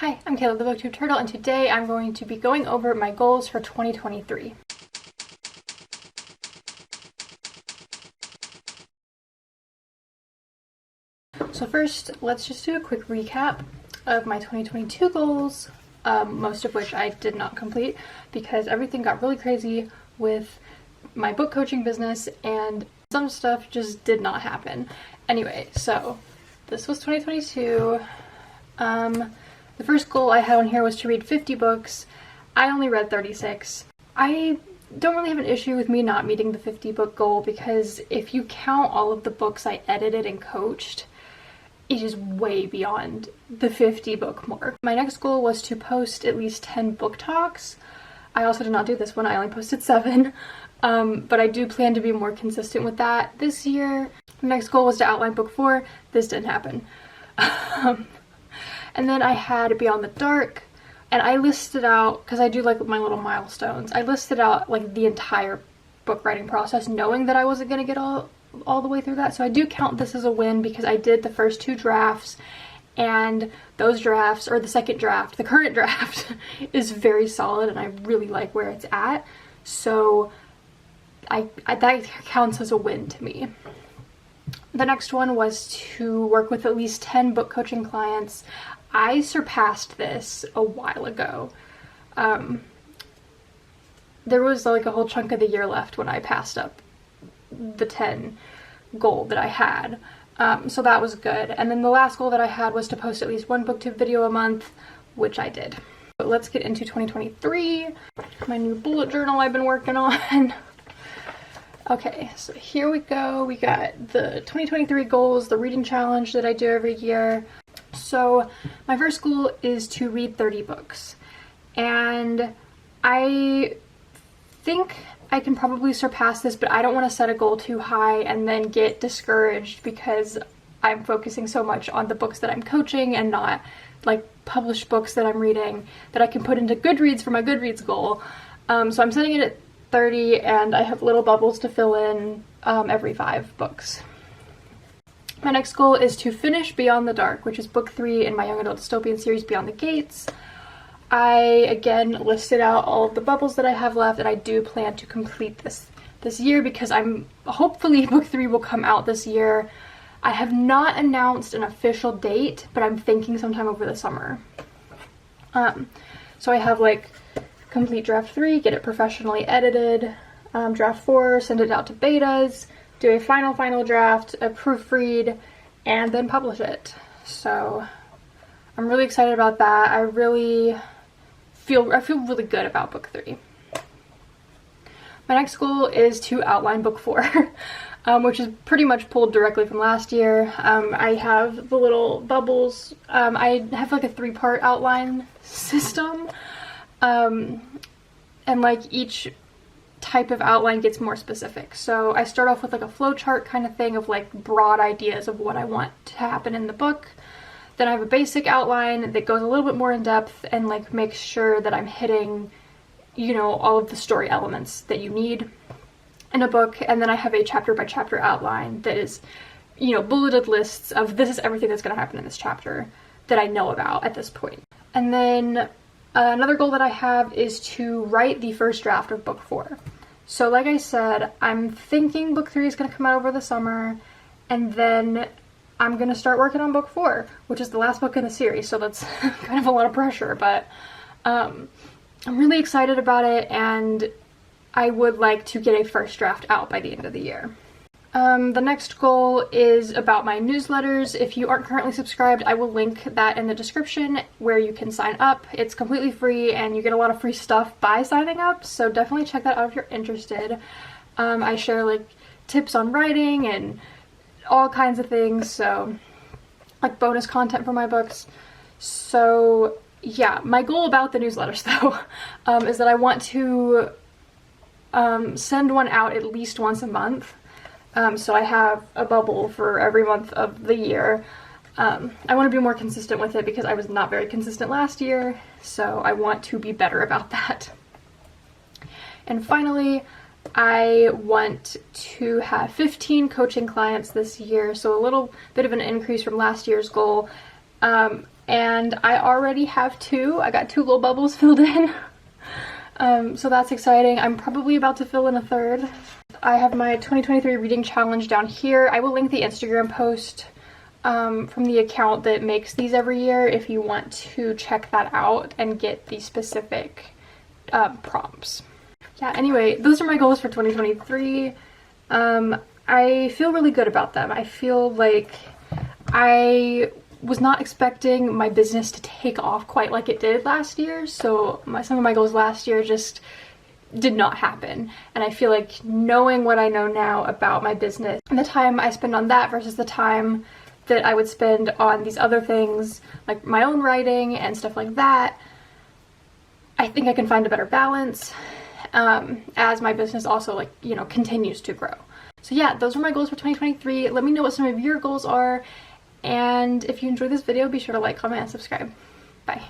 Hi, I'm Kayla the BookTube Turtle, and today I'm going to be going over my goals for 2023. So first, let's just do a quick recap of my 2022 goals, most of which I did not complete because everything got really crazy with my book coaching business and some stuff just did not happen. Anyway, so this was 2022. The first goal I had on here was to read 50 books. I only read 36. I don't really have an issue with me not meeting the 50 book goal because if you count all of the books I edited and coached, it is way beyond the 50 book mark. My next goal was to post at least 10 book talks. I also did not do this one, I only posted 7. But I do plan to be more consistent with that this year. My next goal was to outline book 4. This didn't happen. And then I had Beyond the Dark, and I listed out, because I do like my little milestones, I listed out like the entire book writing process knowing that I wasn't going to get all the way through that. So I do count this as a win because I did the first 2 drafts, and those drafts, or the second draft, the current draft, is very solid and I really like where it's at. So that counts as a win to me. The next one was to work with at least 10 book coaching clients. I surpassed this a while ago. There was like a whole chunk of the year left when I passed up the 10 goal that I had. So that was good. And then the last goal that I had was to post at least 1 booktube video a month, which I did. But let's get into 2023, my new bullet journal I've been working on. Okay, so here we go. We got the 2023 goals, the reading challenge that I do every year. So my first goal is to read 30 books. And I think I can probably surpass this, but I don't want to set a goal too high and then get discouraged because I'm focusing so much on the books that I'm coaching and not like published books that I'm reading that I can put into Goodreads for my Goodreads goal. So I'm setting it at 30 and I have little bubbles to fill in every 5 books. My next goal is to finish Beyond the Dark, which is book 3 in my young adult dystopian series Beyond the Gates. I again listed out all of the bubbles that I have left, and I do plan to complete this year because hopefully book 3 will come out this year. I have not announced an official date, but I'm thinking sometime over the summer. So I have like complete draft 3, get it professionally edited, draft 4, send it out to betas, do a final draft, a proofread, and then publish it. So I'm really excited about that. I feel really good about book 3. My next goal is to outline book 4, which is pretty much pulled directly from last year. I have the little bubbles. I have like a 3-part outline system. And like each type of outline gets more specific. So I start off with like a flowchart kind of thing of like broad ideas of what I want to happen in the book. Then I have a basic outline that goes a little bit more in depth and like makes sure that I'm hitting, you know, all of the story elements that you need in a book. And then I have a chapter by chapter outline that is, you know, bulleted lists of this is everything that's going to happen in this chapter that I know about at this point. And then another goal that I have is to write the first draft of book 4. So like I said, I'm thinking book 3 is going to come out over the summer, and then I'm going to start working on book 4, which is the last book in the series, so that's kind of a lot of pressure, but I'm really excited about it, and I would like to get a first draft out by the end of the year. The next goal is about my newsletters. If you aren't currently subscribed, I will link that in the description where you can sign up. It's completely free and you get a lot of free stuff by signing up, so definitely check that out if you're interested. I share like tips on writing and all kinds of things, so like bonus content for my books. So yeah, my goal about the newsletters though is that I want to send one out at least once a month. So I have a bubble for every month of the year. I want to be more consistent with it because I was not very consistent last year, so I want to be better about that. And finally, I want to have 15 coaching clients this year, so a little bit of an increase from last year's goal. and I already have 2. I got 2 little bubbles filled in. So that's exciting. I'm probably about to fill in a 3rd. I have my 2023 reading challenge down here. I will link the Instagram post from the account that makes these every year if you want to check that out and get the specific prompts. Yeah, anyway, those are my goals for 2023. I feel really good about them. I feel like I was not expecting my business to take off quite like it did last year, so some of my goals last year just did not happen. And I feel like knowing what I know now about my business and the time I spend on that versus the time that I would spend on these other things like my own writing and stuff like that, I think I can find a better balance as my business also, like, you know, continues to grow. So yeah, those are my goals for 2023. Let me know what some of your goals are, and if you enjoyed this video, be sure to like, comment, and subscribe. Bye.